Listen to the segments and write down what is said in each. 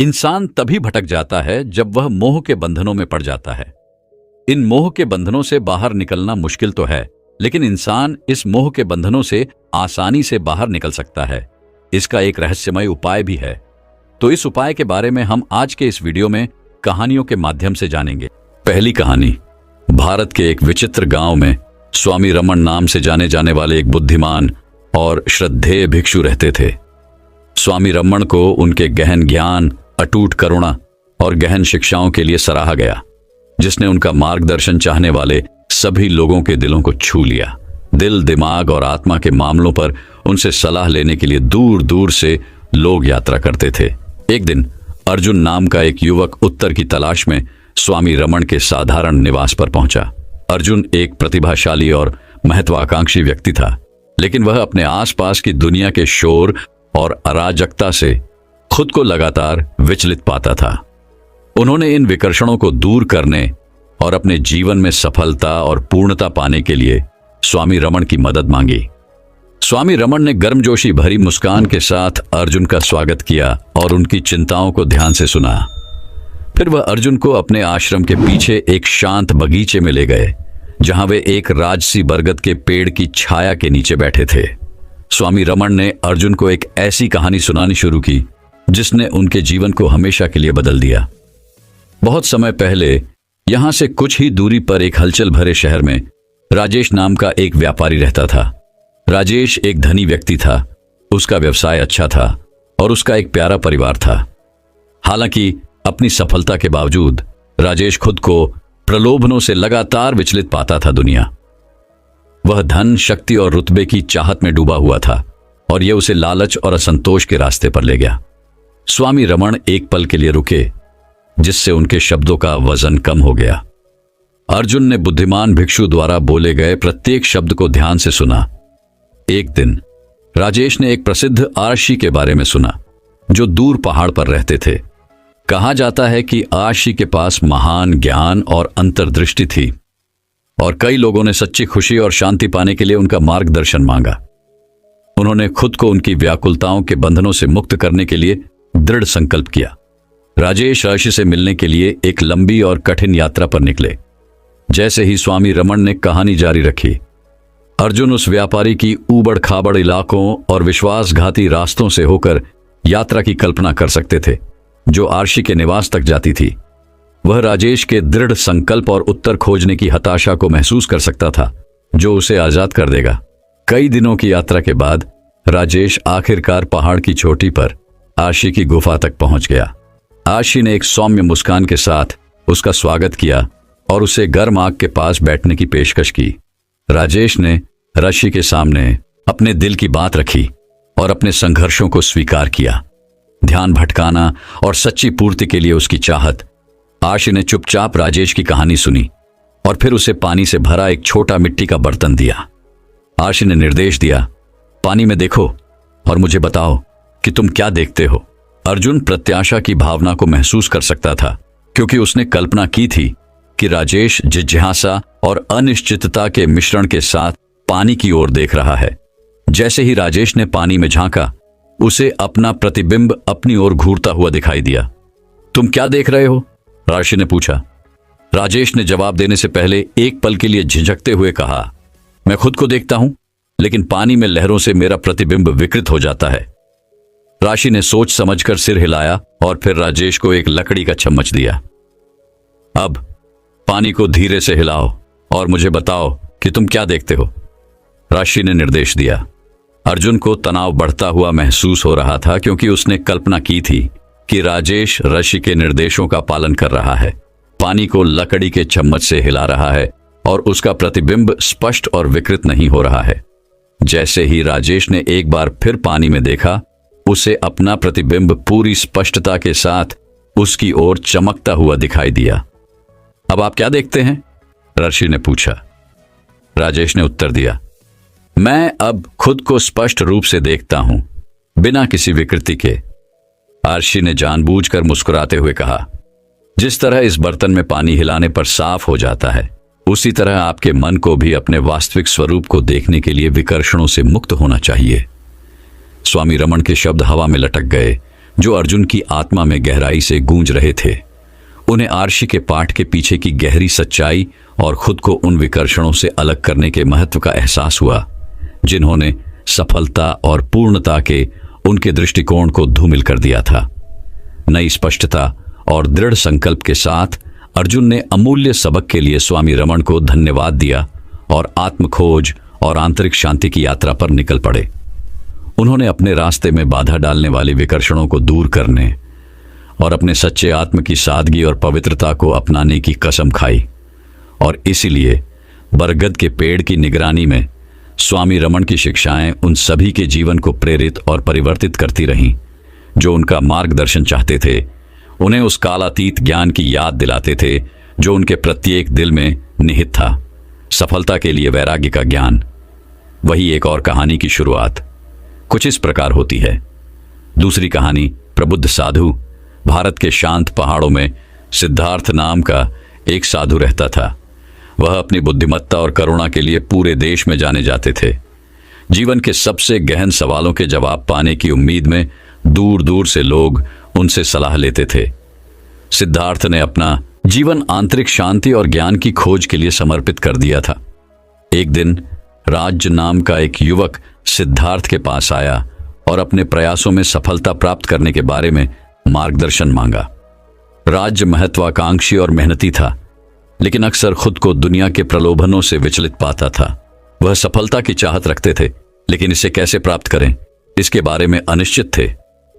इंसान तभी भटक जाता है जब वह मोह के बंधनों में पड़ जाता है। इन मोह के बंधनों से बाहर निकलना मुश्किल तो है, लेकिन इंसान इस मोह के बंधनों से आसानी से बाहर निकल सकता है। इसका एक रहस्यमय उपाय भी है। तो इस उपाय के बारे में हम आज के इस वीडियो में कहानियों के माध्यम से जानेंगे। पहली कहानी। भारत के एक विचित्र गांव में स्वामी रमन नाम से जाने जाने वाले एक बुद्धिमान और श्रद्धेय भिक्षु रहते थे। स्वामी रमन को उनके गहन ज्ञान, अटूट करुणा और गहन शिक्षाओं के लिए सराहा गया, जिसने उनका मार्गदर्शन चाहने वाले सभी लोगों के दिलों को छू लिया। दिल, दिमाग और आत्मा के मामलों पर उनसे सलाह लेने के लिए दूर दूर से लोग यात्रा करते थे। एक दिन अर्जुन नाम का एक युवक उत्तर की तलाश में स्वामी रमन के साधारण निवास पर पहुंचा। अर्जुन एक प्रतिभाशाली और महत्वाकांक्षी व्यक्ति था, लेकिन वह अपने आसपास की दुनिया के शोर और अराजकता से खुद को लगातार विचलित पाता था। उन्होंने इन विकर्षणों को दूर करने और अपने जीवन में सफलता और पूर्णता पाने के लिए स्वामी रमन की मदद मांगी। स्वामी रमन ने गर्मजोशी भरी मुस्कान के साथ अर्जुन का स्वागत किया और उनकी चिंताओं को ध्यान से सुना। फिर वह अर्जुन को अपने आश्रम के पीछे एक शांत बगीचे में ले गए, जहां वे एक राजसी बरगद के पेड़ की छाया के नीचे बैठे थे। स्वामी रमन ने अर्जुन को एक ऐसी कहानी सुनानी शुरू की जिसने उनके जीवन को हमेशा के लिए बदल दिया। बहुत समय पहले यहां से कुछ ही दूरी पर एक हलचल भरे शहर में राजेश नाम का एक व्यापारी रहता था। राजेश एक धनी व्यक्ति था, उसका व्यवसाय अच्छा था और उसका एक प्यारा परिवार था। हालांकि अपनी सफलता के बावजूद राजेश खुद को प्रलोभनों से लगातार विचलित पाता था। वह धन, शक्ति और रुतबे की चाहत में डूबा हुआ था और यह उसे लालच और असंतोष के रास्ते पर ले गया। स्वामी रमन एक पल के लिए रुके, जिससे उनके शब्दों का वजन कम हो गया। अर्जुन ने बुद्धिमान भिक्षु द्वारा बोले गए प्रत्येक शब्द को ध्यान से सुना। एक दिन राजेश ने एक प्रसिद्ध आर्षी के बारे में सुना, जो दूर पहाड़ पर रहते थे। कहा जाता है कि आर्षी के पास महान ज्ञान और अंतर्दृष्टि थी और कई लोगों ने सच्ची खुशी और शांति पाने के लिए उनका मार्गदर्शन मांगा। उन्होंने खुद को उनकी व्याकुलताओं के बंधनों से मुक्त करने के लिए दृढ़ संकल्प किया। राजेश आर्षी से मिलने के लिए एक लंबी और कठिन यात्रा पर निकले। जैसे ही स्वामी रमन ने कहानी जारी रखी, अर्जुन उस व्यापारी की ऊबड़ खाबड़ इलाकों और विश्वासघाती रास्तों से होकर यात्रा की कल्पना कर सकते थे, जो आर्षी के निवास तक जाती थी। वह राजेश के दृढ़ संकल्प और उत्तर खोजने की हताशा को महसूस कर सकता था, जो उसे आजाद कर देगा। कई दिनों की यात्रा के बाद राजेश आखिरकार पहाड़ की चोटी पर आर्षी की गुफा तक पहुंच गया। आर्षी ने एक सौम्य मुस्कान के साथ उसका स्वागत किया और उसे गर्म आग के पास बैठने की पेशकश की। राजेश ने आर्षी के सामने अपने दिल की बात रखी और अपने संघर्षों को स्वीकार किया। ध्यान भटकाना और सच्ची पूर्ति के लिए उसकी चाहत। आर्षी ने चुपचाप राजेश की कहानी सुनी और फिर उसे पानी से भरा एक छोटा मिट्टी का बर्तन दिया। आर्षी ने निर्देश दिया, पानी में देखो और मुझे बताओ कि तुम क्या देखते हो। अर्जुन प्रत्याशा की भावना को महसूस कर सकता था, क्योंकि उसने कल्पना की थी कि राजेश जिज्ञासा और अनिश्चितता के मिश्रण के साथ पानी की ओर देख रहा है। जैसे ही राजेश ने पानी में झांका, उसे अपना प्रतिबिंब अपनी ओर घूरता हुआ दिखाई दिया। तुम क्या देख रहे हो? आर्षी ने पूछा। राजेश ने जवाब देने से पहले एक पल के लिए झिझकते हुए कहा, मैं खुद को देखता हूं, लेकिन पानी में लहरों से मेरा प्रतिबिंब विकृत हो जाता है। आर्षी ने सोच समझकर सिर हिलाया और फिर राजेश को एक लकड़ी का चम्मच दिया। अब पानी को धीरे से हिलाओ और मुझे बताओ कि तुम क्या देखते हो, आर्षी ने निर्देश दिया। अर्जुन को तनाव बढ़ता हुआ महसूस हो रहा था, क्योंकि उसने कल्पना की थी कि राजेश आर्षी के निर्देशों का पालन कर रहा है, पानी को लकड़ी के चम्मच से हिला रहा है और उसका प्रतिबिंब स्पष्ट और विकृत नहीं हो रहा है। जैसे ही राजेश ने एक बार फिर पानी में देखा, उसे अपना प्रतिबिंब पूरी स्पष्टता के साथ उसकी ओर चमकता हुआ दिखाई दिया। अब आप क्या देखते हैं? आर्षी ने पूछा। राजेश ने उत्तर दिया, मैं अब खुद को स्पष्ट रूप से देखता हूं, बिना किसी विकृति के। आर्षी ने जानबूझकर मुस्कुराते हुए कहा, जिस तरह इस बर्तन में पानी हिलाने पर साफ हो जाता है, उसी तरह आपके मन को भी अपने वास्तविक स्वरूप को देखने के लिए विकर्षणों से मुक्त होना चाहिए। स्वामी रमन के शब्द हवा में लटक गए। जो अर्जुन की आत्मा में गहराई से गूंज रहे थे। उन्हें आर्षि के पाठ के पीछे की गहरी सच्चाई और खुद को उन विकर्षणों से अलग करने के महत्व का एहसास हुआ, जिन्होंने सफलता और पूर्णता के उनके दृष्टिकोण को धूमिल कर दिया था। नई स्पष्टता और दृढ़ संकल्प के साथ अर्जुन ने अमूल्य सबक के लिए स्वामी रमण को धन्यवाद दिया और आत्मखोज और आंतरिक शांति की यात्रा पर निकल पड़े। उन्होंने अपने रास्ते में बाधा डालने वाले विकर्षणों को दूर करने और अपने सच्चे आत्म की सादगी और पवित्रता को अपनाने की कसम खाई, और इसीलिए बरगद के पेड़ की निगरानी में स्वामी रमण की शिक्षाएं उन सभी के जीवन को प्रेरित और परिवर्तित करती रहीं, जो उनका मार्गदर्शन चाहते थे। उन्हें उस कालातीत ज्ञान की याद दिलाते थे जो उनके प्रत्येक दिल में निहित था। सफलता के लिए वैराग्य का ज्ञान। वही एक और कहानी की शुरुआत कुछ इस प्रकार होती है। दूसरी कहानी, प्रबुद्ध साधु। भारत के शांत पहाड़ों में सिद्धार्थ नाम का एक साधु रहता था। वह अपनी बुद्धिमत्ता और करुणा के लिए पूरे देश में जाने जाते थे। जीवन के सबसे गहन सवालों के जवाब पाने की उम्मीद में दूर दूर से लोग उनसे सलाह लेते थे। सिद्धार्थ ने अपना जीवन आंतरिक शांति और ज्ञान की खोज के लिए समर्पित कर दिया था। एक दिन राज नाम का एक युवक सिद्धार्थ के पास आया और अपने प्रयासों में सफलता प्राप्त करने के बारे में मार्गदर्शन मांगा। राज्य महत्वाकांक्षी और मेहनती था, लेकिन अक्सर खुद को दुनिया के प्रलोभनों से विचलित पाता था। वह सफलता की चाहत रखते थे, लेकिन इसे कैसे प्राप्त करें, इसके बारे में अनिश्चित थे।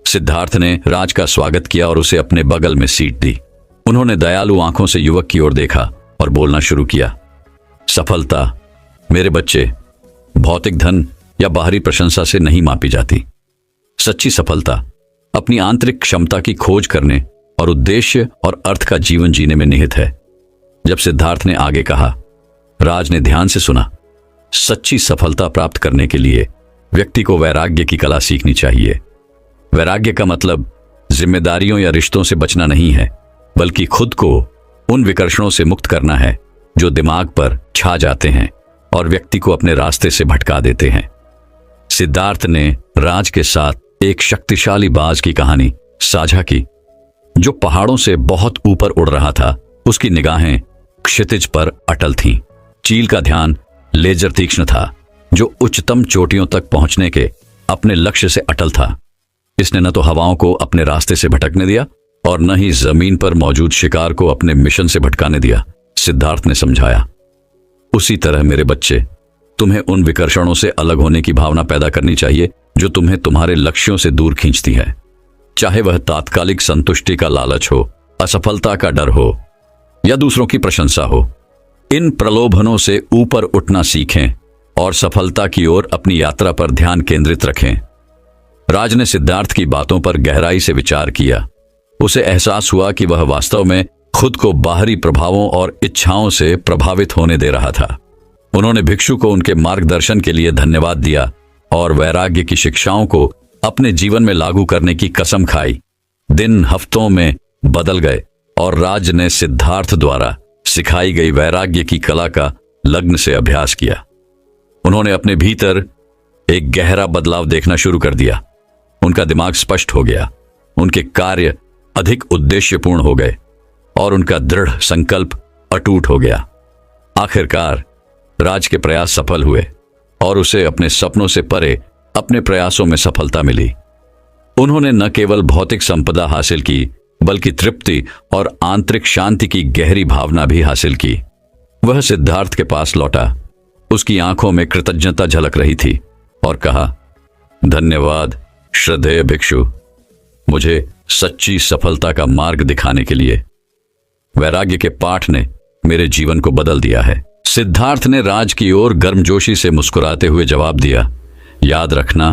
सिद्धार्थ ने राज का स्वागत किया और उसे अपने बगल में सीट दी। उन्होंने दयालु आंखों से युवक की ओर देखा और बोलना शुरू किया, सफलता मेरे बच्चे भौतिक धन या बाहरी प्रशंसा से नहीं मापी जाती। सच्ची सफलता अपनी आंतरिक क्षमता की खोज करने और उद्देश्य और अर्थ का जीवन जीने में निहित है। जब सिद्धार्थ ने आगे कहा, राज ने ध्यान से सुना। सच्ची सफलता प्राप्त करने के लिए व्यक्ति को वैराग्य की कला सीखनी चाहिए। वैराग्य का मतलब जिम्मेदारियों या रिश्तों से बचना नहीं है, बल्कि खुद को उन विकर्षणों से मुक्त करना है जो दिमाग पर छा जाते हैं और व्यक्ति को अपने रास्ते से भटका देते हैं। सिद्धार्थ ने राज के साथ एक शक्तिशाली बाज की कहानी साझा की, जो पहाड़ों से बहुत ऊपर उड़ रहा था। उसकी निगाहें क्षितिज पर अटल थीं। चील का ध्यान लेजर तीक्ष्ण था, जो उच्चतम चोटियों तक पहुंचने के अपने लक्ष्य से अटल था। इसने न तो हवाओं को अपने रास्ते से भटकने दिया और न ही जमीन पर मौजूद शिकार को अपने मिशन से भटकाने दिया। सिद्धार्थ ने समझाया, उसी तरह मेरे बच्चे, तुम्हें उन विकर्षणों से अलग होने की भावना पैदा करनी चाहिए जो तुम्हें तुम्हारे लक्ष्यों से दूर खींचती है। चाहे वह तात्कालिक संतुष्टि का लालच हो, असफलता का डर हो या दूसरों की प्रशंसा हो। इन प्रलोभनों से ऊपर उठना सीखें और सफलता की ओर अपनी यात्रा पर ध्यान केंद्रित रखें। राज ने सिद्धार्थ की बातों पर गहराई से विचार किया। उसे एहसास हुआ कि वह वास्तव में खुद को बाहरी प्रभावों और इच्छाओं से प्रभावित होने दे रहा था। उन्होंने भिक्षु को उनके मार्गदर्शन के लिए धन्यवाद दिया और वैराग्य की शिक्षाओं को अपने जीवन में लागू करने की कसम खाई। दिन हफ्तों में बदल गए और राज ने सिद्धार्थ द्वारा सिखाई गई वैराग्य की कला का लग्न से अभ्यास किया। उन्होंने अपने भीतर एक गहरा बदलाव देखना शुरू कर दिया। उनका दिमाग स्पष्ट हो गया, उनके कार्य अधिक उद्देश्यपूर्ण हो गए और उनका दृढ़ संकल्प अटूट हो गया। आखिरकार राज के प्रयास सफल हुए और उसे अपने सपनों से परे अपने प्रयासों में सफलता मिली। उन्होंने न केवल भौतिक संपदा हासिल की, बल्कि तृप्ति और आंतरिक शांति की गहरी भावना भी हासिल की। वह सिद्धार्थ के पास लौटा। उसकी आंखों में कृतज्ञता झलक रही थी और कहा, धन्यवाद श्रद्धेय भिक्षु, मुझे सच्ची सफलता का मार्ग दिखाने के लिए। वैराग्य के पाठ ने मेरे जीवन को बदल दिया है। सिद्धार्थ ने राज की ओर गर्मजोशी से मुस्कुराते हुए जवाब दिया, याद रखना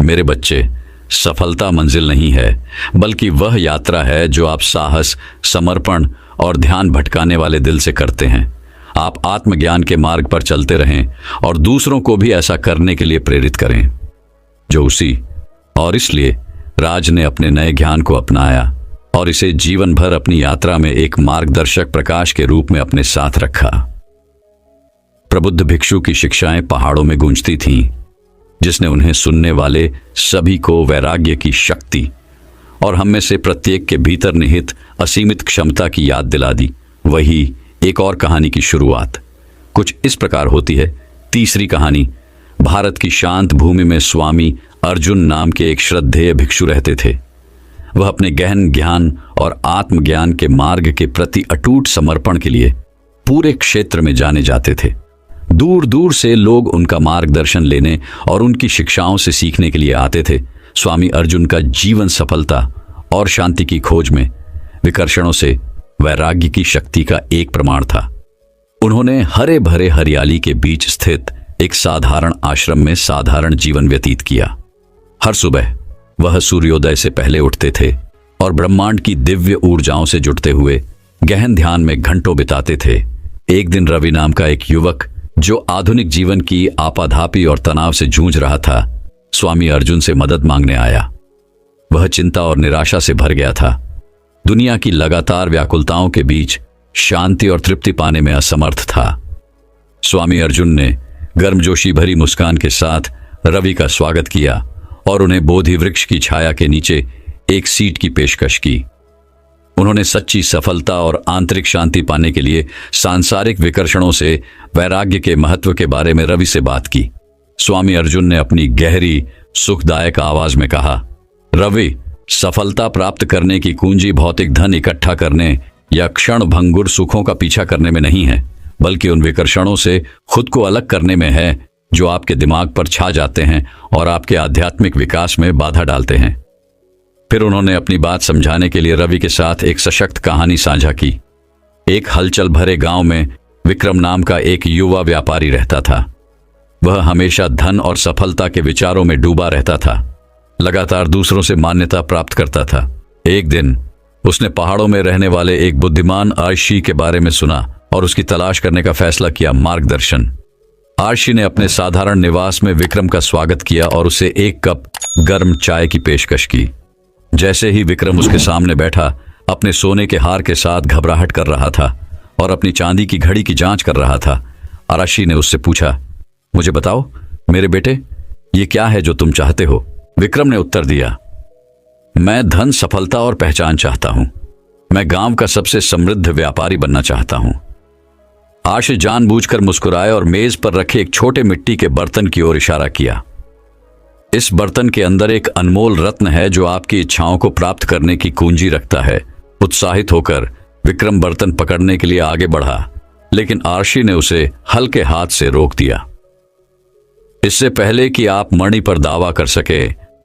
मेरे बच्चे, सफलता मंजिल नहीं है, बल्कि वह यात्रा है जो आप साहस, समर्पण और ध्यान भटकाने वाले दिल से करते हैं। आप आत्मज्ञान के मार्ग पर चलते रहें और दूसरों को भी ऐसा करने के लिए प्रेरित करें। और इसलिए राज ने अपने नए ज्ञान को अपनाया और इसे जीवन भर अपनी यात्रा में एक मार्गदर्शक प्रकाश के रूप में अपने साथ रखा। प्रबुद्ध भिक्षु की शिक्षाएं पहाड़ों में गूंजती थीं, जिसने उन्हें सुनने वाले सभी को वैराग्य की शक्ति और हम में से प्रत्येक के भीतर निहित असीमित क्षमता की याद दिला दी। वही एक और कहानी की शुरुआत कुछ इस प्रकार होती है। तीसरी कहानी। भारत की शांत भूमि में स्वामी अर्जुन नाम के एक श्रद्धेय भिक्षु रहते थे। वह अपने गहन ज्ञान और आत्मज्ञान के मार्ग के प्रति अटूट समर्पण के लिए पूरे क्षेत्र में जाने जाते थे। दूर दूर से लोग उनका मार्गदर्शन लेने और उनकी शिक्षाओं से सीखने के लिए आते थे। स्वामी अर्जुन का जीवन सफलता और शांति की खोज में विकर्षणों से वैराग्य की शक्ति का एक प्रमाण था। उन्होंने हरे भरे हरियाली के बीच स्थित एक साधारण आश्रम में साधारण जीवन व्यतीत किया। हर सुबह वह सूर्योदय से पहले उठते थे और ब्रह्मांड की दिव्य ऊर्जाओं से जुड़ते हुए गहन ध्यान में घंटों बिताते थे। एक दिन रवि नाम का एक युवक जो आधुनिक जीवन की आपाधापी और तनाव से जूझ रहा था, स्वामी अर्जुन से मदद मांगने आया। वह चिंता और निराशा से भर गया था। दुनिया की लगातार व्याकुलताओं के बीच शांति और तृप्ति पाने में असमर्थ था। स्वामी अर्जुन ने गर्मजोशी भरी मुस्कान के साथ रवि का स्वागत किया और उन्हें बोधि वृक्ष की छाया के नीचे एक सीट की पेशकश की। उन्होंने सच्ची सफलता और आंतरिक शांति पाने के लिए सांसारिक विकर्षणों से वैराग्य के महत्व के बारे में रवि से बात की। स्वामी अर्जुन ने अपनी गहरी सुखदायक आवाज में कहा, रवि, सफलता प्राप्त करने की कुंजी भौतिक धन इकट्ठा करने या क्षण भंगुर सुखों का पीछा करने में नहीं है, बल्कि उन विकर्षणों से खुद को अलग करने में है जो आपके दिमाग पर छा जाते हैं और आपके आध्यात्मिक विकास में बाधा डालते हैं। फिर उन्होंने अपनी बात समझाने के लिए रवि के साथ एक सशक्त कहानी साझा की। एक हलचल भरे गांव में विक्रम नाम का एक युवा व्यापारी रहता था। वह हमेशा धन और सफलता के विचारों में डूबा रहता था, लगातार दूसरों से मान्यता प्राप्त करता था। एक दिन उसने पहाड़ों में रहने वाले एक बुद्धिमान आर्षी के बारे में सुना और उसकी तलाश करने का फैसला किया। मार्गदर्शन। आर्षी ने अपने साधारण निवास में विक्रम का स्वागत किया और उसे एक कप गर्म चाय की पेशकश की। जैसे ही विक्रम उसके सामने बैठा, अपने सोने के हार के साथ घबराहट कर रहा था और अपनी चांदी की घड़ी की जांच कर रहा था। आर्षी ने उससे पूछा, मुझे बताओ मेरे बेटे, ये क्या है जो तुम चाहते हो? विक्रम ने उत्तर दिया, मैं धन, सफलता और पहचान चाहता हूं। मैं गांव का सबसे समृद्ध व्यापारी बनना चाहता हूं। आर्षी जानबूझकर मुस्कुराए और मेज पर रखे एक छोटे मिट्टी के बर्तन की ओर इशारा किया। इस बर्तन के अंदर एक अनमोल रत्न है जो आपकी इच्छाओं को प्राप्त करने की कुंजी रखता है। उत्साहित होकर विक्रम बर्तन पकड़ने के लिए आगे बढ़ा, लेकिन आर्षी ने उसे हल्के हाथ से रोक दिया। इससे पहले कि आप मणि पर दावा कर सके,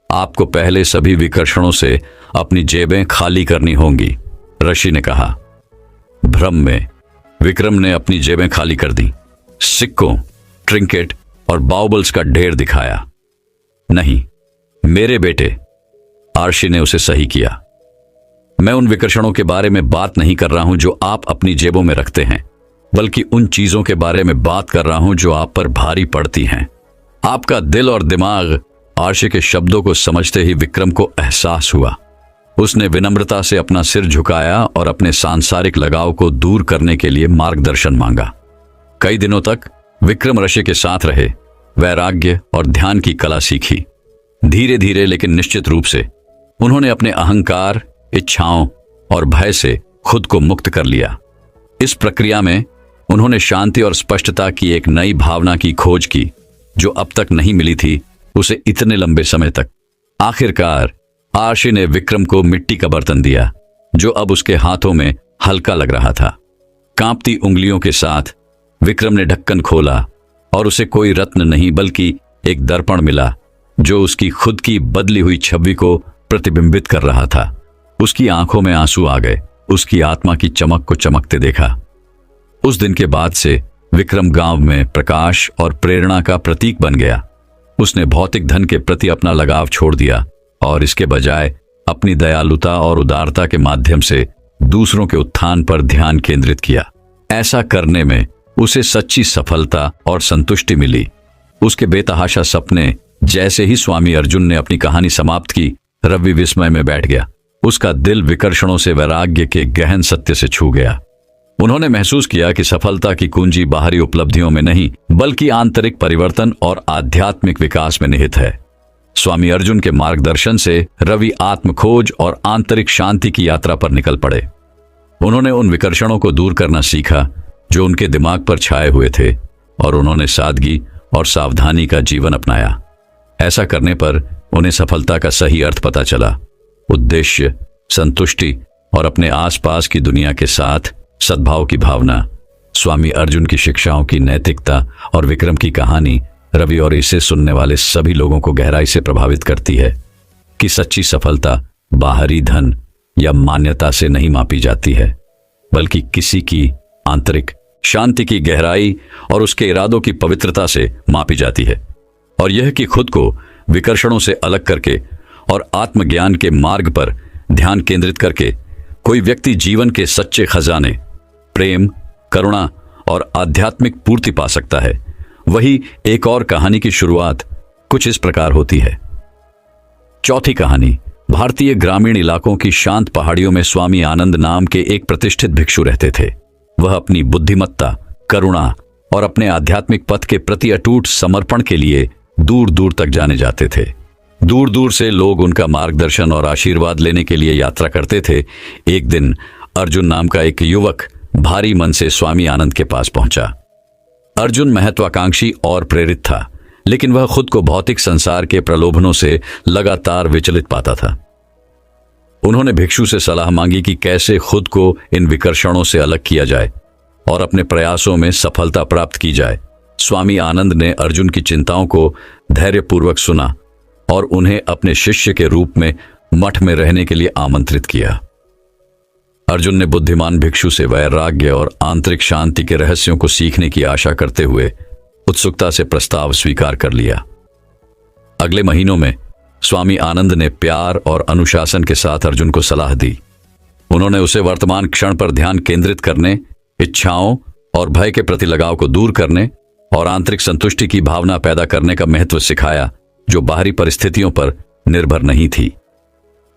आपको पहले सभी विकर्षणों से अपनी जेबें खाली करनी होंगी, ऋषि ने कहा। भ्रम में विक्रम ने अपनी जेबें खाली कर दी। सिक्कों, ट्रिंकेट और बाउबल्स का ढेर दिखाया। नहीं मेरे बेटे, आर्षी ने उसे सही किया, मैं उन विकर्षणों के बारे में बात नहीं कर रहा हूं जो आप अपनी जेबों में रखते हैं, बल्कि उन चीजों के बारे में बात कर रहा हूं जो आप पर भारी पड़ती हैं। आपका दिल और दिमाग। आर्षी के शब्दों को समझते ही विक्रम को एहसास हुआ। उसने विनम्रता से अपना सिर झुकाया और अपने सांसारिक लगाव को दूर करने के लिए मार्गदर्शन मांगा। कई दिनों तक विक्रम ऋषि के साथ रहे, वैराग्य और ध्यान की कला सीखी। धीरे धीरे लेकिन निश्चित रूप से उन्होंने अपने अहंकार, इच्छाओं और भय से खुद को मुक्त कर लिया। इस प्रक्रिया में उन्होंने शांति और स्पष्टता की एक नई भावना की खोज की जो अब तक नहीं मिली थी उसे इतने लंबे समय तक। आखिरकार आर्षी ने विक्रम को मिट्टी का बर्तन दिया जो अब उसके हाथों में हल्का लग रहा था। कांपती उंगलियों के साथ विक्रम ने ढक्कन खोला और उसे कोई रत्न नहीं बल्कि एक दर्पण मिला जो उसकी खुद की बदली हुई छवि को प्रतिबिंबित कर रहा था। उसकी आंखों में आंसू आ गए। उसकी आत्मा की चमक को चमकते देखा। उस दिन के बाद से विक्रम गांव में प्रकाश और प्रेरणा का प्रतीक बन गया। उसने भौतिक धन के प्रति अपना लगाव छोड़ दिया और इसके बजाय अपनी दयालुता और उदारता के माध्यम से दूसरों के उत्थान पर ध्यान केंद्रित किया। ऐसा करने में उसे सच्ची सफलता और संतुष्टि मिली। उसके बेतहाशा सपने। जैसे ही स्वामी अर्जुन ने अपनी कहानी समाप्त की, रवि विस्मय में बैठ गया। उसका दिल विकर्षणों से वैराग्य के गहन सत्य से छू गया। उन्होंने महसूस किया कि सफलता की कुंजी बाहरी उपलब्धियों में नहीं बल्कि आंतरिक परिवर्तन और आध्यात्मिक विकास में निहित है। स्वामी अर्जुन के मार्गदर्शन से रवि आत्मखोज और आंतरिक शांति की यात्रा पर निकल पड़े। उन्होंने उन विकर्षणों को दूर करना सीखा जो उनके दिमाग पर छाए हुए थे, और उन्होंने सादगी और सावधानी का जीवन अपनाया। ऐसा करने पर उन्हें सफलता का सही अर्थ पता चला। उद्देश्य, संतुष्टि और अपने आसपास की दुनिया के साथ सद्भाव की भावना। स्वामी अर्जुन की शिक्षाओं की नैतिकता और विक्रम की कहानी रवि और इसे सुनने वाले सभी लोगों को गहराई से प्रभावित करती है कि सच्ची सफलता बाहरी धन या मान्यता से नहीं मापी जाती है, बल्कि किसी की आंतरिक शांति की गहराई और उसके इरादों की पवित्रता से मापी जाती है। और यह कि खुद को विकर्षणों से अलग करके और आत्मज्ञान के मार्ग पर ध्यान केंद्रित करके कोई व्यक्ति जीवन के सच्चे खजाने, प्रेम, करुणा और आध्यात्मिक पूर्ति पा सकता है। वही एक और कहानी की शुरुआत कुछ इस प्रकार होती है। चौथी कहानी। भारतीय ग्रामीण इलाकों की शांत पहाड़ियों में स्वामी आनंद नाम के एक प्रतिष्ठित भिक्षु रहते थे। वह अपनी बुद्धिमत्ता, करुणा और अपने आध्यात्मिक पथ के प्रति अटूट समर्पण के लिए दूर दूर तक जाने जाते थे। दूर दूर से लोग उनका मार्गदर्शन और आशीर्वाद लेने के लिए यात्रा करते थे। एक दिन अर्जुन नाम का एक युवक भारी मन से स्वामी आनंद के पास पहुंचा। अर्जुन महत्वाकांक्षी और प्रेरित था, लेकिन वह खुद को भौतिक संसार के प्रलोभनों से लगातार विचलित पाता था। उन्होंने भिक्षु से सलाह मांगी कि कैसे खुद को इन विकर्षणों से अलग किया जाए और अपने प्रयासों में सफलता प्राप्त की जाए। स्वामी आनंद ने अर्जुन की चिंताओं को धैर्यपूर्वक सुना और उन्हें अपने शिष्य के रूप में मठ में रहने के लिए आमंत्रित किया। अर्जुन ने बुद्धिमान भिक्षु से वैराग्य और आंतरिक शांति के रहस्यों को सीखने की आशा करते हुए उत्सुकता से प्रस्ताव स्वीकार कर लिया। अगले महीनों में स्वामी आनंद ने प्यार और अनुशासन के साथ अर्जुन को सलाह दी। उन्होंने उसे वर्तमान क्षण पर ध्यान केंद्रित करने, इच्छाओं और भय के प्रति लगाव को दूर करने और आंतरिक संतुष्टि की भावना पैदा करने का महत्व सिखाया, जो बाहरी परिस्थितियों पर निर्भर नहीं थी।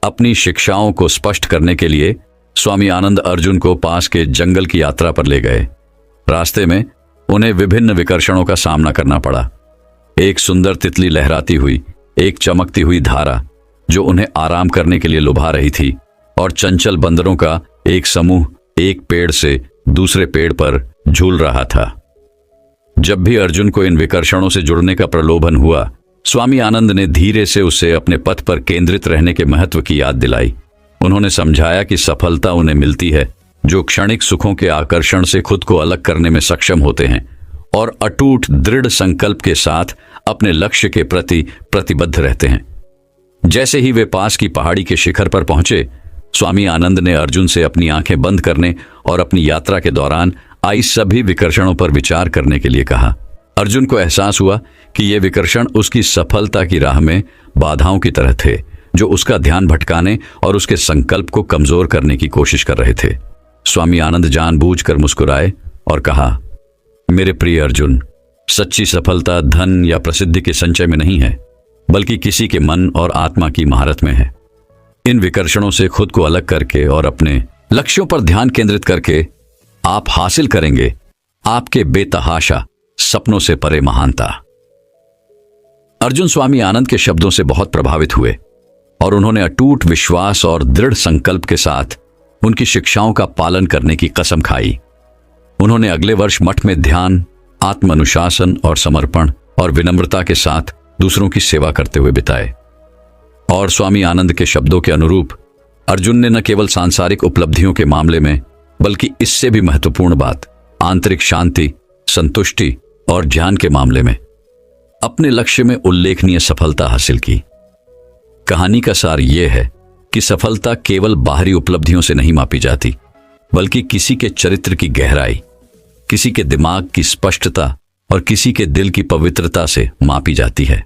अपनी शिक्षाओं को स्पष्ट करने के लिए स्वामी आनंद अर्जुन को पास के जंगल की यात्रा पर ले गए। रास्ते में उन्हें विभिन्न विकर्षणों का सामना करना पड़ा। एक सुंदर तितली लहराती हुई, एक चमकती हुई धारा जो उन्हें आराम करने के लिए लुभा रही थी, और चंचल बंदरों का एक समूह एक पेड़ से दूसरे पेड़ पर झूल रहा था। जब भी अर्जुन को इन विकर्षणों से जुड़ने का प्रलोभन हुआ, स्वामी आनंद ने धीरे से उसे अपने पथ पर केंद्रित रहने के महत्व की याद दिलाई। उन्होंने समझाया कि सफलता उन्हें मिलती है जो क्षणिक सुखों के आकर्षण से खुद को अलग करने में सक्षम होते हैं और अटूट दृढ़ संकल्प के साथ अपने लक्ष्य के प्रति प्रतिबद्ध रहते हैं। जैसे ही वे पास की पहाड़ी के शिखर पर पहुंचे, स्वामी आनंद ने अर्जुन से अपनी आंखें बंद करने और अपनी यात्रा के दौरान आई सभी विकर्षणों पर विचार करने के लिए कहा। अर्जुन को एहसास हुआ कि ये विकर्षण उसकी सफलता की राह में बाधाओं की तरह थे, जो उसका ध्यान भटकाने और उसके संकल्प को कमजोर करने की कोशिश कर रहे थे। स्वामी आनंद जानबूझकर मुस्कुराए और कहा, मेरे प्रिय अर्जुन, सच्ची सफलता धन या प्रसिद्धि के संचय में नहीं है, बल्कि किसी के मन और आत्मा की महारत में है। इन विकर्षणों से खुद को अलग करके और अपने लक्ष्यों पर ध्यान केंद्रित करके आप हासिल करेंगे आपके बेतहाशा सपनों से परे महानता। अर्जुन स्वामी आनंद के शब्दों से बहुत प्रभावित हुए और उन्होंने अटूट विश्वास और दृढ़ संकल्प के साथ उनकी शिक्षाओं का पालन करने की कसम खाई। उन्होंने अगले वर्ष मठ में ध्यान, आत्म अनुशासन और समर्पण और विनम्रता के साथ दूसरों की सेवा करते हुए बिताए। और स्वामी आनंद के शब्दों के अनुरूप अर्जुन ने न केवल सांसारिक उपलब्धियों के मामले में, बल्कि इससे भी महत्वपूर्ण बात आंतरिक शांति, संतुष्टि और ध्यान के मामले में अपने लक्ष्य में उल्लेखनीय सफलता हासिल की। कहानी का सार यह है कि सफलता केवल बाहरी उपलब्धियों से नहीं मापी जाती, बल्कि किसी के चरित्र की गहराई, किसी के दिमाग की स्पष्टता और किसी के दिल की पवित्रता से मापी जाती है।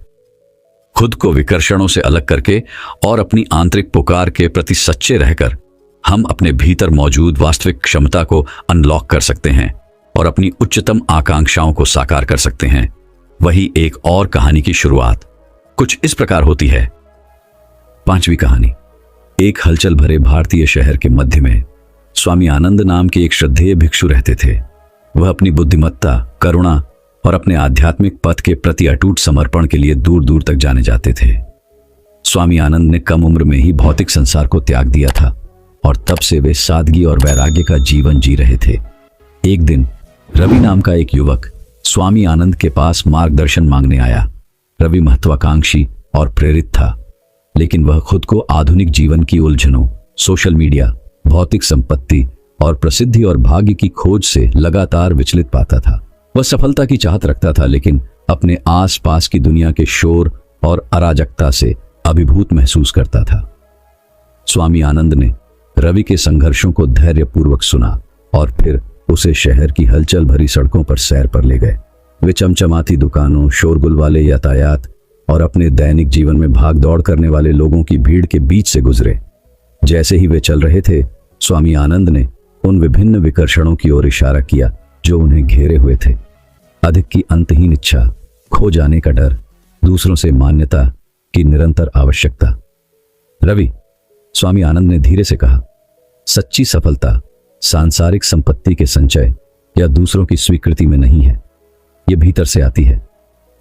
खुद को विकर्षणों से अलग करके और अपनी आंतरिक पुकार के प्रति सच्चे रहकर हम अपने भीतर मौजूद वास्तविक क्षमता को अनलॉक कर सकते हैं और अपनी उच्चतम आकांक्षाओं को साकार कर सकते हैं। वही एक और कहानी की शुरुआत कुछ इस प्रकार होती है। पांचवी कहानी। एक हलचल भरे भारतीय शहर के मध्य में स्वामी आनंद नाम के एक श्रद्धेय भिक्षु रहते थे। वह अपनी बुद्धिमत्ता, करुणा और अपने आध्यात्मिक पथ के प्रति अटूट समर्पण के लिए दूर दूर तक जाने जाते थे। स्वामी आनंद ने कम उम्र में ही भौतिक संसार को त्याग दिया था और तब से वे सादगी और वैराग्य का जीवन जी रहे थे। एक दिन रवि नाम का एक युवक स्वामी आनंद के पास मार्गदर्शन मांगने आया। रवि महत्वाकांक्षी और प्रेरित था, लेकिन वह खुद को आधुनिक जीवन की उलझनों, सोशल मीडिया, भौतिक संपत्ति और प्रसिद्धि और भाग्य की खोज से लगातार विचलित पाता था। वह सफलता की चाहत रखता था, लेकिन अपने आसपास की दुनिया के शोर और अराजकता से अभिभूत महसूस करता था। स्वामी आनंद ने रवि के संघर्षों को धैर्यपूर्वक सुना और फिर उसे शहर की हलचल भरी सड़कों पर सैर पर ले गए। वे चमचमाती दुकानों, शोरगुल वाले यातायात और अपने दैनिक जीवन में भाग दौड़ करने वाले लोगों की भीड़ के बीच से गुजरे। जैसे ही वे चल रहे थे, स्वामी आनंद ने उन विभिन्न विकर्षणों की ओर इशारा किया जो उन्हें घेरे हुए थे। अधिक की अंतहीन इच्छा, खो जाने का डर, दूसरों से मान्यता की निरंतर आवश्यकता। रवि, स्वामी आनंद ने धीरे से कहा, सच्ची सफलता सांसारिक संपत्ति के संचय या दूसरों की स्वीकृति में नहीं है। ये भीतर से आती है,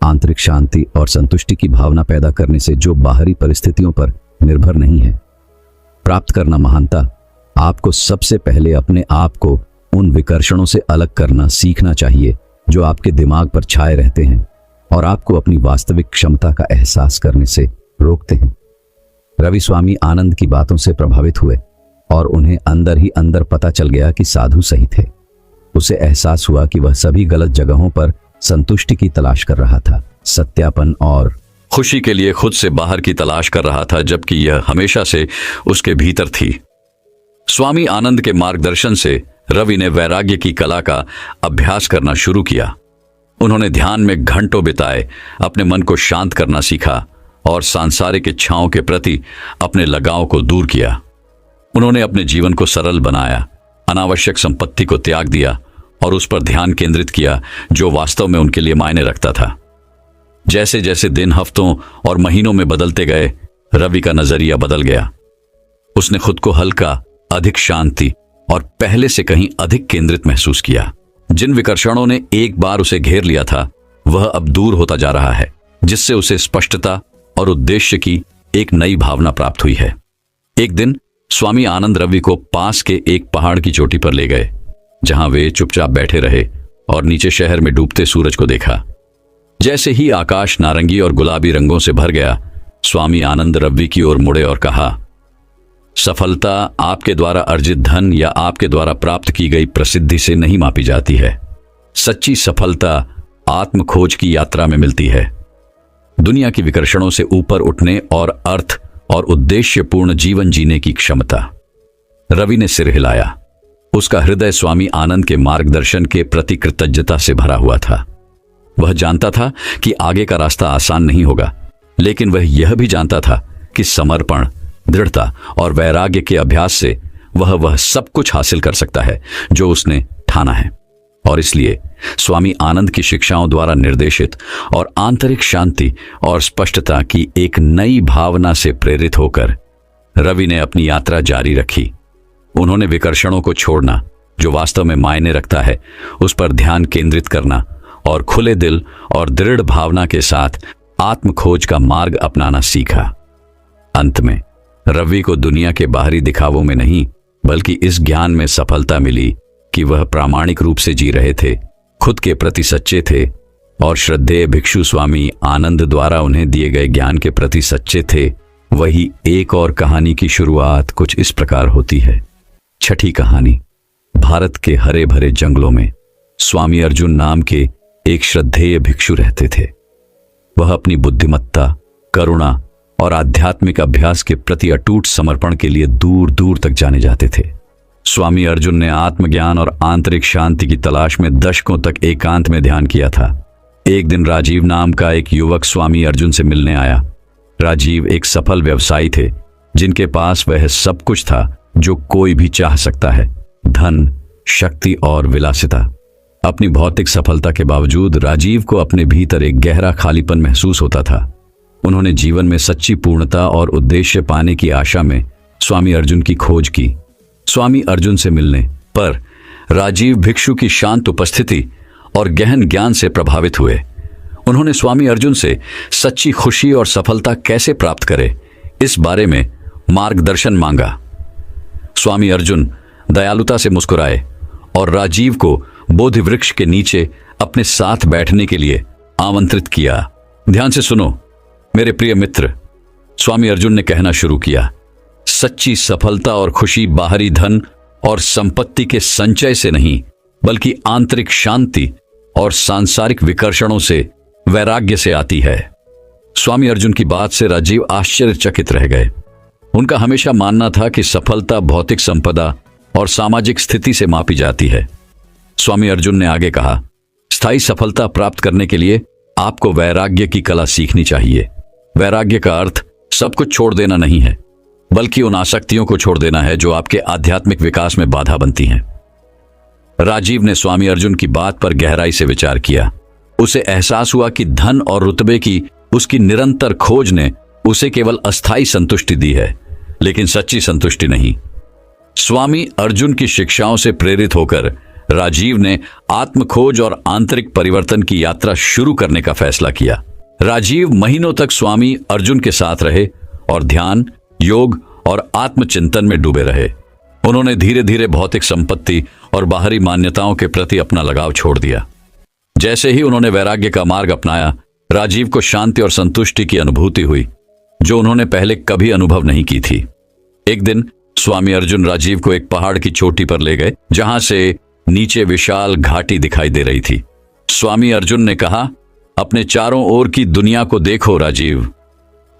आंतरिक शांति और संतुष्टि की भावना पैदा करने से, जो बाहरी परिस्थितियों पर निर्भर नहीं है। प्राप्त करना महानता आपको सबसे पहले अपने आप को उन विकर्षणों से अलग करना सीखना चाहिए जो आपके दिमाग पर छाए रहते हैं और आपको अपनी वास्तविक क्षमता का एहसास करने से रोकते हैं। रवि स्वामी आनंद की बातों से प्रभावित हुए और उन्हें अंदर ही अंदर पता चल गया कि साधु सही थे। उसे एहसास हुआ कि वह सभी गलत जगहों पर संतुष्टि की तलाश कर रहा था, सत्यापन और खुशी के लिए खुद से बाहर की तलाश कर रहा था, जबकि यह हमेशा से उसके भीतर थी। स्वामी आनंद के मार्गदर्शन से रवि ने वैराग्य की कला का अभ्यास करना शुरू किया। उन्होंने ध्यान में घंटों बिताए, अपने मन को शांत करना सीखा और सांसारिक इच्छाओं के प्रति अपने लगाव को दूर किया। उन्होंने अपने जीवन को सरल बनाया, अनावश्यक संपत्ति को त्याग दिया और उस पर ध्यान केंद्रित किया जो वास्तव में उनके लिए मायने रखता था। जैसे जैसे दिन हफ्तों और महीनों में बदलते गए, रवि का नजरिया बदल गया। उसने खुद को हल्का, अधिक शांति और पहले से कहीं अधिक केंद्रित महसूस किया। जिन विकर्षणों ने एक बार उसे घेर लिया था, वह अब दूर होता जा रहा है, जिससे उसे स्पष्टता और उद्देश्य की एक नई भावना प्राप्त हुई है। एक दिन स्वामी आनंद रवि को पास के एक पहाड़ की चोटी पर ले गए, जहां वे चुपचाप बैठे रहे और नीचे शहर में डूबते सूरज को देखा। जैसे ही आकाश नारंगी और गुलाबी रंगों से भर गया, स्वामी आनंद रवि की ओर मुड़े और कहा, सफलता आपके द्वारा अर्जित धन या आपके द्वारा प्राप्त की गई प्रसिद्धि से नहीं मापी जाती है। सच्ची सफलता आत्म खोज की यात्रा में मिलती है। दुनिया की विकर्षणों से ऊपर उठने और अर्थ और उद्देश्यपूर्ण जीवन जीने की क्षमता। रवि ने सिर हिलाया। उसका हृदय स्वामी आनंद के मार्गदर्शन के प्रति कृतज्ञता से भरा हुआ था। वह जानता था कि आगे का रास्ता आसान नहीं होगा, लेकिन वह यह भी जानता था कि समर्पण, दृढ़ता और वैराग्य के अभ्यास से वह सब कुछ हासिल कर सकता है जो उसने ठाना है। और इसलिए स्वामी आनंद की शिक्षाओं द्वारा निर्देशित और आंतरिक शांति और स्पष्टता की एक नई भावना से प्रेरित होकर रवि ने अपनी यात्रा जारी रखी। उन्होंने विकर्षणों को छोड़ना, जो वास्तव में मायने रखता है, उस पर ध्यान केंद्रित करना और खुले दिल और दृढ़ भावना के साथ आत्म खोज का मार्ग अपनाना सीखा। अंत में रवि को दुनिया के बाहरी दिखावों में नहीं, बल्कि इस ज्ञान में सफलता मिली कि वह प्रामाणिक रूप से जी रहे थे, खुद के प्रति सच्चे थे और श्रद्धेय भिक्षु स्वामी आनंद द्वारा उन्हें दिए गए ज्ञान के प्रति सच्चे थे। वही एक और कहानी की शुरुआत कुछ इस प्रकार होती है। छठी कहानी। भारत के हरे भरे जंगलों में स्वामी अर्जुन नाम के एक श्रद्धेय भिक्षु रहते थे। वह अपनी बुद्धिमत्ता, करुणा और आध्यात्मिक अभ्यास के प्रति अटूट समर्पण के लिए दूर दूर तक जाने जाते थे। स्वामी अर्जुन ने आत्मज्ञान और आंतरिक शांति की तलाश में दशकों तक एकांत में ध्यान किया था। एक दिन राजीव नाम का एक युवक स्वामी अर्जुन से मिलने आया। राजीव एक सफल व्यवसायी थे, जिनके पास वह सब कुछ था जो कोई भी चाह सकता है, धन, शक्ति और विलासिता। अपनी भौतिक सफलता के बावजूद राजीव को अपने भीतर एक गहरा खालीपन महसूस होता था। उन्होंने जीवन में सच्ची पूर्णता और उद्देश्य पाने की आशा में स्वामी अर्जुन की खोज की। स्वामी अर्जुन से मिलने पर राजीव भिक्षु की शांत उपस्थिति और गहन ज्ञान से प्रभावित हुए। उन्होंने स्वामी अर्जुन से सच्ची खुशी और सफलता कैसे प्राप्त करें, इस बारे में मार्गदर्शन मांगा। स्वामी अर्जुन दयालुता से मुस्कुराए और राजीव को बोधि वृक्ष के नीचे अपने साथ बैठने के लिए आमंत्रित किया। ध्यान से सुनो मेरे प्रिय मित्र, स्वामी अर्जुन ने कहना शुरू किया। सच्ची सफलता और खुशी बाहरी धन और संपत्ति के संचय से नहीं, बल्कि आंतरिक शांति और सांसारिक विकर्षणों से, वैराग्य से आती है। स्वामी अर्जुन की बात से राजीव आश्चर्यचकित रह गए। उनका हमेशा मानना था कि सफलता भौतिक संपदा और सामाजिक स्थिति से मापी जाती है। स्वामी अर्जुन ने आगे कहा, स्थायी सफलता प्राप्त करने के लिए आपको वैराग्य की कला सीखनी चाहिए। वैराग्य का अर्थ सब कुछ छोड़ देना नहीं है, बल्कि उन आसक्तियों को छोड़ देना है जो आपके आध्यात्मिक विकास में बाधा बनती हैं। राजीव ने स्वामी अर्जुन की बात पर गहराई से विचार किया। उसे एहसास हुआ कि धन और रुतबे की उसकी निरंतर खोज ने उसे केवल अस्थायी संतुष्टि दी है, लेकिन सच्ची संतुष्टि नहीं। स्वामी अर्जुन की शिक्षाओं से प्रेरित होकर राजीव ने आत्मखोज और आंतरिक परिवर्तन की यात्रा शुरू करने का फैसला किया। राजीव महीनों तक स्वामी अर्जुन के साथ रहे और ध्यान, योग और आत्मचिंतन में डूबे रहे। उन्होंने धीरे धीरे भौतिक संपत्ति और बाहरी मान्यताओं के प्रति अपना लगाव छोड़ दिया। जैसे ही उन्होंने वैराग्य का मार्ग अपनाया, राजीव को शांति और संतुष्टि की अनुभूति हुई, जो उन्होंने पहले कभी अनुभव नहीं की थी। एक दिन स्वामी अर्जुन राजीव को एक पहाड़ की चोटी पर ले गए, जहां से नीचे विशाल घाटी दिखाई दे रही थी। स्वामी अर्जुन ने कहा, अपने चारों ओर की दुनिया को देखो राजीव।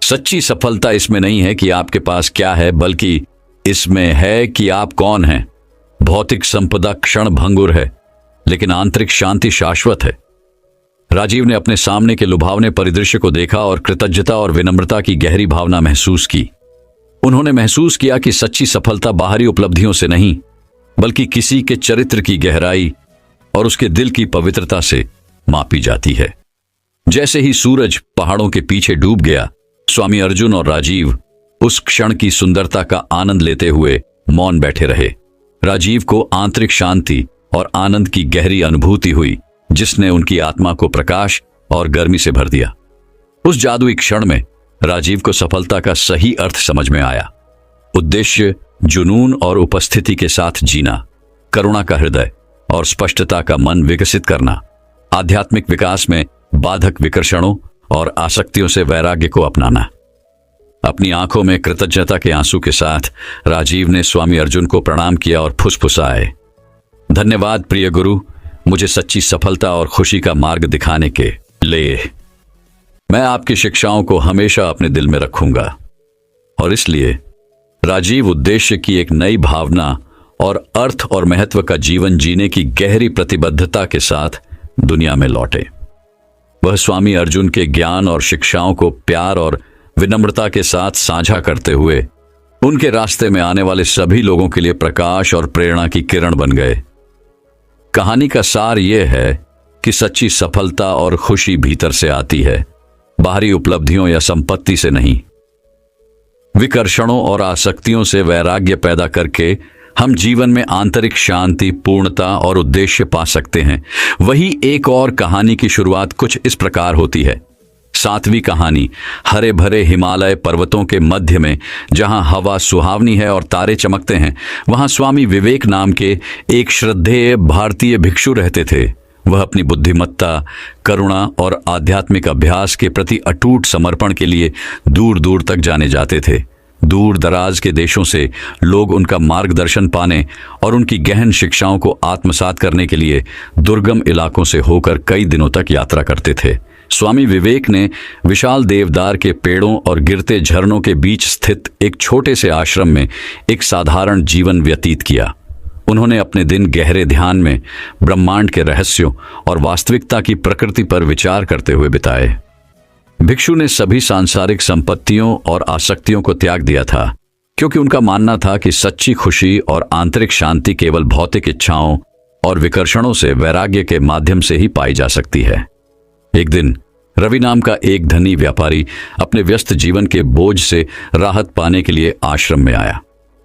सच्ची सफलता इसमें नहीं है कि आपके पास क्या है, बल्कि इसमें है कि आप कौन हैं। भौतिक संपदा क्षण भंगुर है, लेकिन आंतरिक शांति शाश्वत है। राजीव ने अपने सामने के लुभावने परिदृश्य को देखा और कृतज्ञता और विनम्रता की गहरी भावना महसूस की। उन्होंने महसूस किया कि सच्ची सफलता बाहरी उपलब्धियों से नहीं, बल्कि किसी के चरित्र की गहराई और उसके दिल की पवित्रता से मापी जाती है। जैसे ही सूरज पहाड़ों के पीछे डूब गया, स्वामी अर्जुन और राजीव उस क्षण की सुंदरता का आनंद लेते हुए मौन बैठे रहे। राजीव को आंतरिक शांति और आनंद की गहरी अनुभूति हुई, जिसने उनकी आत्मा को प्रकाश और गर्मी से भर दिया। उस जादुई क्षण में राजीव को सफलता का सही अर्थ समझ में आया। उद्देश्य, जुनून और उपस्थिति के साथ जीना, करुणा का हृदय और स्पष्टता का मन विकसित करना, आध्यात्मिक विकास में बाधक विकर्षणों और आसक्तियों से वैराग्य को अपनाना। अपनी आंखों में कृतज्ञता के आंसू के साथ राजीव ने स्वामी अर्जुन को प्रणाम किया और फुसफुसाए, धन्यवाद प्रिय गुरु, मुझे सच्ची सफलता और खुशी का मार्ग दिखाने के लिए। मैं आपकी शिक्षाओं को हमेशा अपने दिल में रखूंगा। और इसलिए राजीव उद्देश्य की एक नई भावना और अर्थ और महत्व का जीवन जीने की गहरी प्रतिबद्धता के साथ दुनिया में लौटे। वह स्वामी अर्जुन के ज्ञान और शिक्षाओं को प्यार और विनम्रता के साथ साझा करते हुए उनके रास्ते में आने वाले सभी लोगों के लिए प्रकाश और प्रेरणा की किरण बन गए। कहानी का सार यह है कि सच्ची सफलता और खुशी भीतर से आती है, बाहरी उपलब्धियों या संपत्ति से नहीं। विकर्षणों और आसक्तियों से वैराग्य पैदा करके हम जीवन में आंतरिक शांति, पूर्णता और उद्देश्य पा सकते हैं। वही एक और कहानी की शुरुआत कुछ इस प्रकार होती है। 7वीं कहानी, हरे भरे हिमालय पर्वतों के मध्य में जहां हवा सुहावनी है और तारे चमकते हैं, वहां स्वामी विवेक नाम के एक श्रद्धेय भारतीय भिक्षु रहते थे। वह अपनी बुद्धिमत्ता, करुणा और आध्यात्मिक अभ्यास के प्रति अटूट समर्पण के लिए दूर दूर तक जाने जाते थे। दूर दराज के देशों से लोग उनका मार्गदर्शन पाने और उनकी गहन शिक्षाओं को आत्मसात करने के लिए दुर्गम इलाकों से होकर कई दिनों तक यात्रा करते थे। स्वामी विवेक ने विशाल देवदार के पेड़ों और गिरते झरनों के बीच स्थित एक छोटे से आश्रम में एक साधारण जीवन व्यतीत किया। उन्होंने अपने दिन गहरे ध्यान में ब्रह्मांड के रहस्यों और वास्तविकता की प्रकृति पर विचार करते हुए बिताए। भिक्षु ने सभी सांसारिक संपत्तियों और आसक्तियों को त्याग दिया था, क्योंकि उनका मानना था कि सच्ची खुशी और आंतरिक शांति केवल भौतिक इच्छाओं और विकर्षणों से वैराग्य के माध्यम से ही पाई जा सकती है। एक दिन रवि नाम का एक धनी व्यापारी अपने व्यस्त जीवन के बोझ से राहत पाने के लिए आश्रम में आया।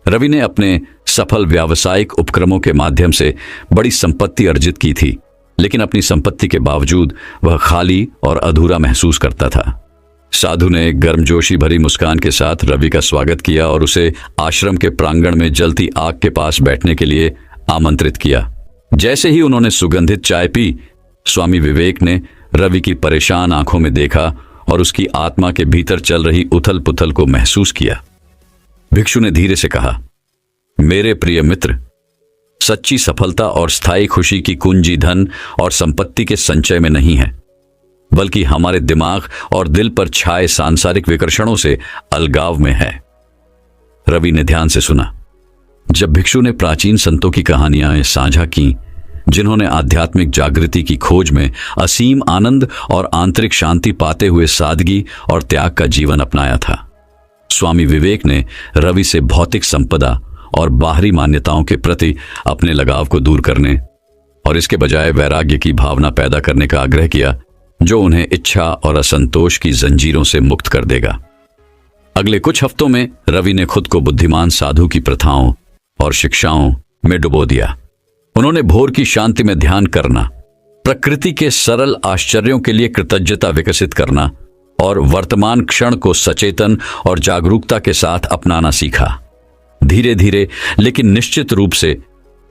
रवि ने अपने सफल व्यावसायिक उपक्रमों के माध्यम से बड़ी संपत्ति अर्जित की थी, लेकिन अपनी संपत्ति के बावजूद वह खाली और अधूरा महसूस करता था। साधु ने गर्मजोशी भरी मुस्कान के साथ रवि का स्वागत किया और उसे आश्रम के प्रांगण में जलती आग के पास बैठने के लिए आमंत्रित किया। जैसे ही उन्होंने सुगंधित चाय पी, स्वामी विवेक ने रवि की परेशान आंखों में देखा और उसकी आत्मा के भीतर चल रही उथल पुथल को महसूस किया। भिक्षु ने धीरे से कहा, मेरे प्रिय मित्र, सच्ची सफलता और स्थायी खुशी की कुंजी धन और संपत्ति के संचय में नहीं है, बल्कि हमारे दिमाग और दिल पर छाए सांसारिक विकर्षणों से अलगाव में है। रवि ने ध्यान से सुना। जब भिक्षु ने प्राचीन संतों की कहानियां साझा की, जिन्होंने आध्यात्मिक जागृति की खोज में असीम आनंद और आंतरिक शांति पाते हुए सादगी और त्याग का जीवन अपनाया था, स्वामी विवेक ने रवि से भौतिक संपदा और बाहरी मान्यताओं के प्रति अपने लगाव को दूर करने और इसके बजाय वैराग्य की भावना पैदा करने का आग्रह किया, जो उन्हें इच्छा और असंतोष की जंजीरों से मुक्त कर देगा। अगले कुछ हफ्तों में रवि ने खुद को बुद्धिमान साधु की प्रथाओं और शिक्षाओं में डुबो दिया। उन्होंने भोर की शांति में ध्यान करना, प्रकृति के सरल आश्चर्यों के लिए कृतज्ञता विकसित करना और वर्तमान क्षण को सचेतन और जागरूकता के साथ अपनाना सीखा। धीरे धीरे लेकिन निश्चित रूप से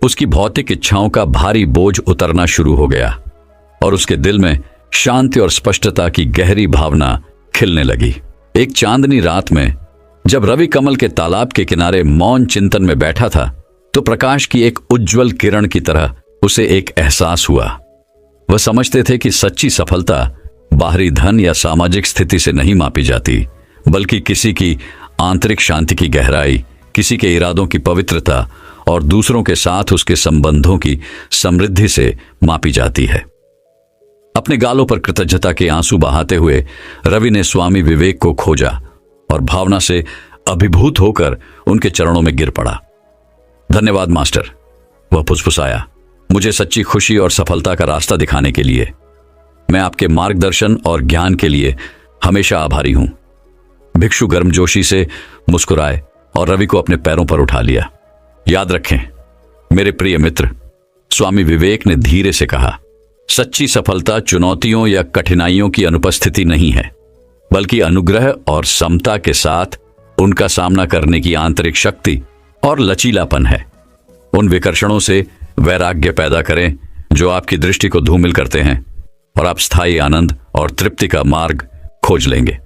उसकी भौतिक इच्छाओं का भारी बोझ उतरना शुरू हो गया और उसके दिल में शांति और स्पष्टता की गहरी भावना खिलने लगी। एक चांदनी रात में जब रवि कमल के तालाब के किनारे मौन चिंतन में बैठा था, तो प्रकाश की एक उज्जवल किरण की तरह उसे एक एहसास हुआ। वह समझते थे कि सच्ची सफलता बाहरी धन या सामाजिक स्थिति से नहीं मापी जाती, बल्कि किसी की आंतरिक शांति की गहराई, किसी के इरादों की पवित्रता और दूसरों के साथ उसके संबंधों की समृद्धि से मापी जाती है। अपने गालों पर कृतज्ञता के आंसू बहाते हुए रवि ने स्वामी विवेक को खोजा और भावना से अभिभूत होकर उनके चरणों में गिर पड़ा। धन्यवाद मास्टर, वह फुसफुसाया, मुझे सच्ची खुशी और सफलता का रास्ता दिखाने के लिए। मैं आपके मार्गदर्शन और ज्ञान के लिए हमेशा आभारी हूं। भिक्षु गर्मजोशी से मुस्कुराए और रवि को अपने पैरों पर उठा लिया। याद रखें मेरे प्रिय मित्र, स्वामी विवेक ने धीरे से कहा, सच्ची सफलता चुनौतियों या कठिनाइयों की अनुपस्थिति नहीं है, बल्कि अनुग्रह और समता के साथ उनका सामना करने की आंतरिक शक्ति और लचीलापन है। उन विकर्षणों से वैराग्य पैदा करें जो आपकी दृष्टि को धूमिल करते हैं और आप स्थायी आनंद और तृप्ति का मार्ग खोज लेंगे।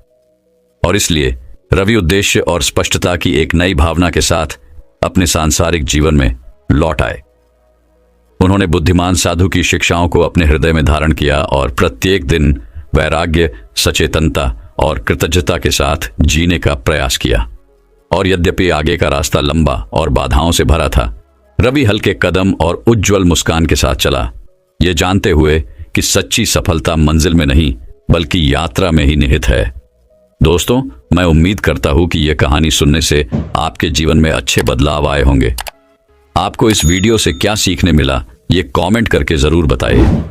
और इसलिए रवि उद्देश्य और स्पष्टता की एक नई भावना के साथ अपने सांसारिक जीवन में लौट आए। उन्होंने बुद्धिमान साधु की शिक्षाओं को अपने हृदय में धारण किया और प्रत्येक दिन वैराग्य, सचेतनता और कृतज्ञता के साथ जीने का प्रयास किया। और यद्यपि आगे का रास्ता लंबा और बाधाओं से भरा था, रवि हल्के कदम और उज्जवल मुस्कान के साथ चला, ये जानते हुए कि सच्ची सफलता मंजिल में नहीं बल्कि यात्रा में ही निहित है। दोस्तों, मैं उम्मीद करता हूं कि यह कहानी सुनने से आपके जीवन में अच्छे बदलाव आए होंगे। आपको इस वीडियो से क्या सीखने मिला, ये कमेंट करके जरूर बताइए।